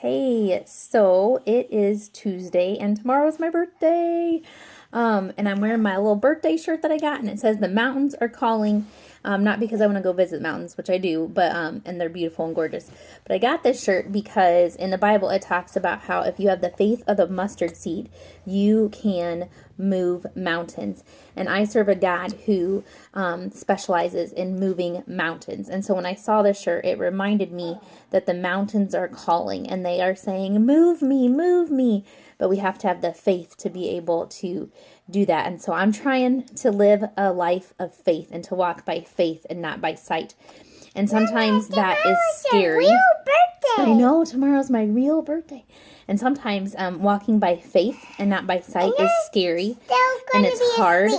Okay, so it is Tuesday and tomorrow's my birthday. And I'm wearing my little birthday shirt that I got, and it says the mountains are calling. Not because I want to go visit mountains, which I do, but and they're beautiful and gorgeous. But I got this shirt because in the Bible it talks about how if you have the faith of the mustard seed, you can move mountains. And I serve a God who specializes in moving mountains. And so when I saw this shirt, it reminded me that the mountains are calling and they are saying, move me, move me. But we have to have the faith to be able to do that. And so I'm trying to live a life of faith and to walk by faith and not by sight. And sometimes that is scary. I know, tomorrow's my real birthday. And sometimes walking by faith and not by sight is scary. And it's hard.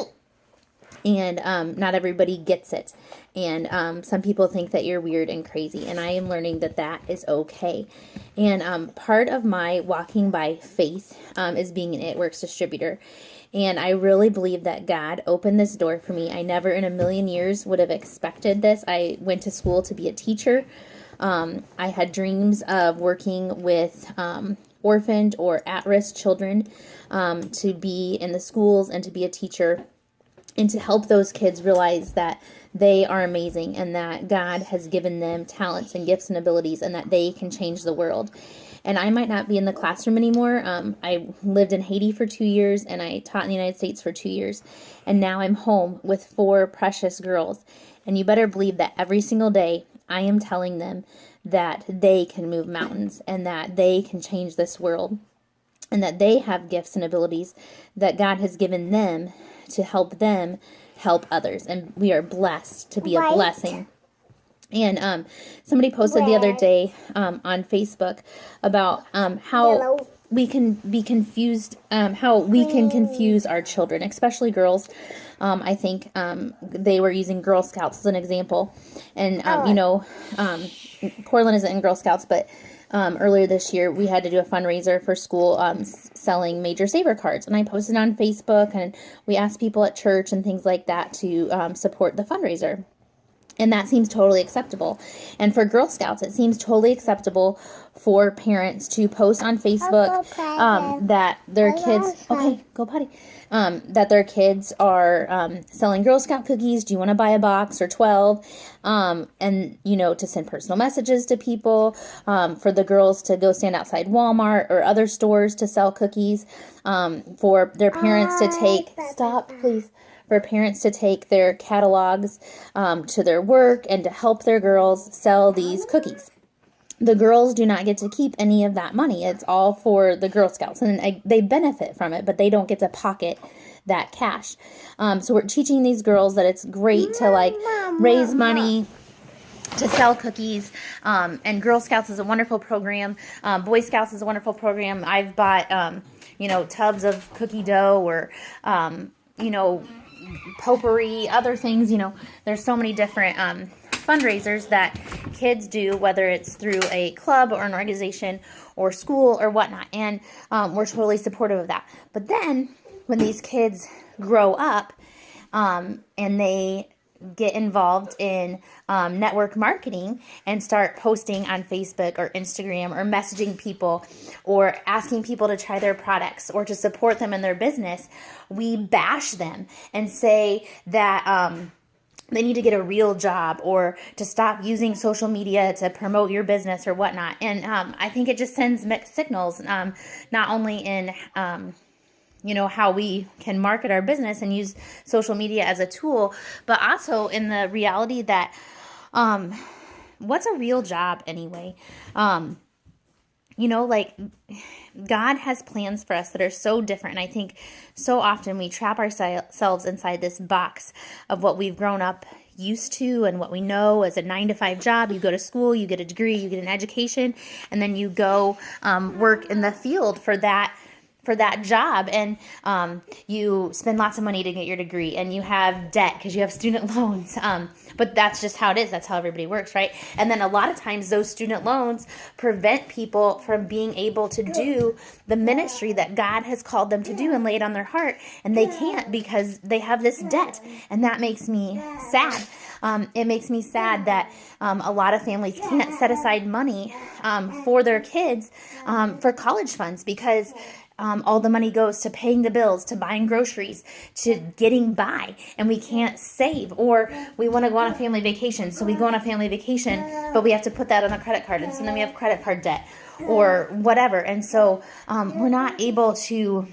And not everybody gets it. And some people think that you're weird and crazy. And I am learning that that is okay. And part of my walking by faith is being an It Works distributor. And I really believe that God opened this door for me. I never in a million years would have expected this. I went to school to be a teacher. I had dreams of working with orphaned or at-risk children, to be in the schools and to be a teacher and to help those kids realize that they are amazing and that God has given them talents and gifts and abilities and that they can change the world. And I might not be in the classroom anymore. I lived in Haiti for 2 years and I taught in the United States for 2 years. And now I'm home with 4 precious girls. And you better believe that every single day I am telling them that they can move mountains and that they can change this world and that they have gifts and abilities that God has given them to help them help others. And we are blessed to be a blessing. And somebody posted the other day on Facebook about how we can be confused, how we can confuse our children, especially girls. I think they were using Girl Scouts as an example. And, Corlin isn't in Girl Scouts, but earlier this year we had to do a fundraiser for school selling Major Saver cards. And I posted on Facebook and we asked people at church and things like that to support the fundraiser. And that seems totally acceptable. And for Girl Scouts, it seems totally acceptable for parents to post on Facebook that their kids, go potty, that their kids are selling Girl Scout cookies. Do you want to buy a box or 12? And, to send personal messages to people, for the girls to go stand outside Walmart or other stores to sell cookies, for their parents to take, for parents to take their catalogs to their work and to help their girls sell these cookies. The girls do not get to keep any of that money. It's all for the Girl Scouts, and they benefit from it, but they don't get to pocket that cash. So we're teaching these girls that it's great to raise money to sell cookies, and Girl Scouts is a wonderful program. Boy Scouts is a wonderful program. I've bought, tubs of cookie dough or, potpourri, other things. There's so many different fundraisers that kids do, whether it's through a club or an organization or school or whatnot, and we're totally supportive of that. But then when these kids grow up and they get involved in network marketing and start posting on Facebook or Instagram or messaging people or asking people to try their products or to support them in their business, we bash them and say that they need to get a real job or to stop using social media to promote your business or whatnot. And I think it just sends mixed signals, not only in how we can market our business and use social media as a tool, but also in the reality that, what's a real job anyway? God has plans for us that are so different. And I think so often we trap ourselves inside this box of what we've grown up used to and what we know as a 9-to-5 job. You go to school, you get a degree, you get an education, and then you go work in the field for that job, and you spend lots of money to get your degree, and you have debt because you have student loans, but that's just how it is. That's how everybody works, right? And then a lot of times those student loans prevent people from being able to do the ministry that God has called them to do and lay it on their heart, and they can't because they have this debt, and that makes me sad. It makes me sad that a lot of families can't set aside money for their kids for college funds because all the money goes to paying the bills, to buying groceries, to getting by, and we can't save. Or we want to go on a family vacation, so we go on a family vacation, but we have to put that on a credit card, and so then we have credit card debt or whatever. And so we're not able to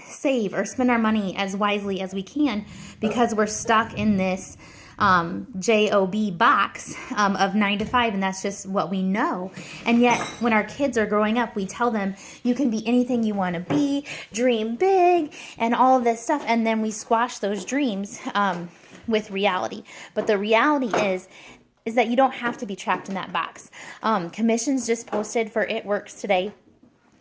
save or spend our money as wisely as we can because we're stuck in this JOB box of 9 to 5, and that's just what we know. And yet when our kids are growing up, we tell them you can be anything you want to be, dream big, and all of this stuff, and then we squash those dreams with reality. But the reality is that you don't have to be trapped in that box. Commissions just posted for It Works today.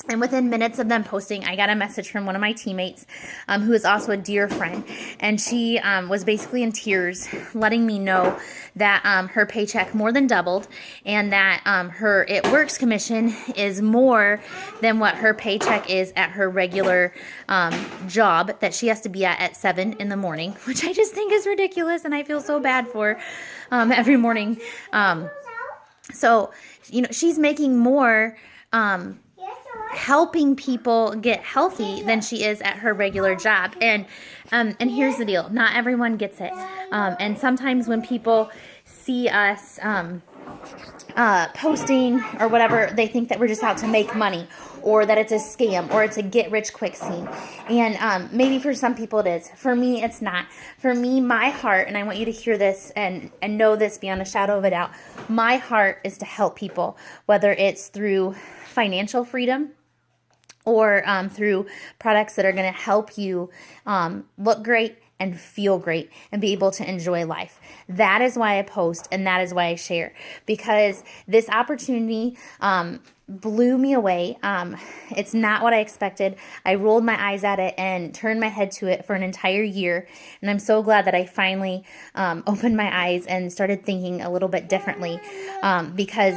And within minutes of them posting, I got a message from one of my teammates who is also a dear friend. And she was basically in tears letting me know that her paycheck more than doubled and that her It Works commission is more than what her paycheck is at her regular job that she has to be at 7 in the morning, which I just think is ridiculous. And I feel so bad for every morning. So, she's making more helping people get healthy than she is at her regular job. And here's the deal. Not everyone gets it. And sometimes when people see us posting or whatever, they think that we're just out to make money or that it's a scam or it's a get rich quick scheme. And maybe for some people it is. For me, it's not. For me, my heart, and I want you to hear this and know this beyond a shadow of a doubt, my heart is to help people, whether it's through financial freedom or through products that are going to help you look great and feel great and be able to enjoy life. That is why I post and that is why I share, because this opportunity blew me away. It's not what I expected. I rolled my eyes at it and turned my head to it for an entire year. And I'm so glad that I finally opened my eyes and started thinking a little bit differently because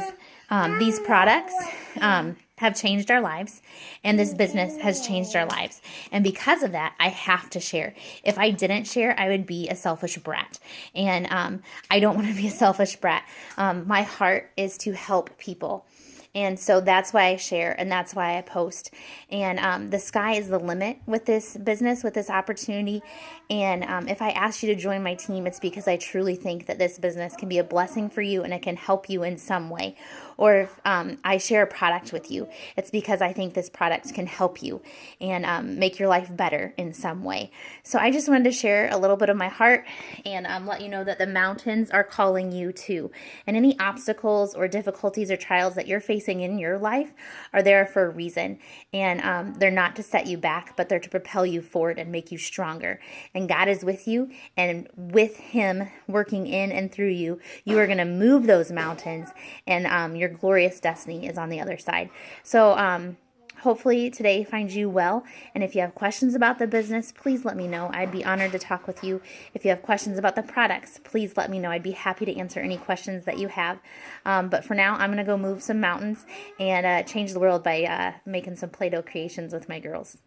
these products have changed our lives, and this business has changed our lives. And because of that, I have to share. If I didn't share, I would be a selfish brat. And I don't want to be a selfish brat. My heart is to help people. And so that's why I share and that's why I post. And the sky is the limit with this business, with this opportunity. And if I ask you to join my team, it's because I truly think that this business can be a blessing for you and it can help you in some way. Or if I share a product with you, it's because I think this product can help you and make your life better in some way. So I just wanted to share a little bit of my heart and let you know that the mountains are calling you too. And any obstacles or difficulties or trials that you're facing in your life are there for a reason. And they're not to set you back, but they're to propel you forward and make you stronger. And God is with you, and with Him working in and through you, you are going to move those mountains, and your glorious destiny is on the other side. So hopefully today finds you well. And if you have questions about the business, please let me know. I'd be honored to talk with you. If you have questions about the products, please let me know. I'd be happy to answer any questions that you have. But for now, I'm going to go move some mountains and change the world by making some Play-Doh creations with my girls.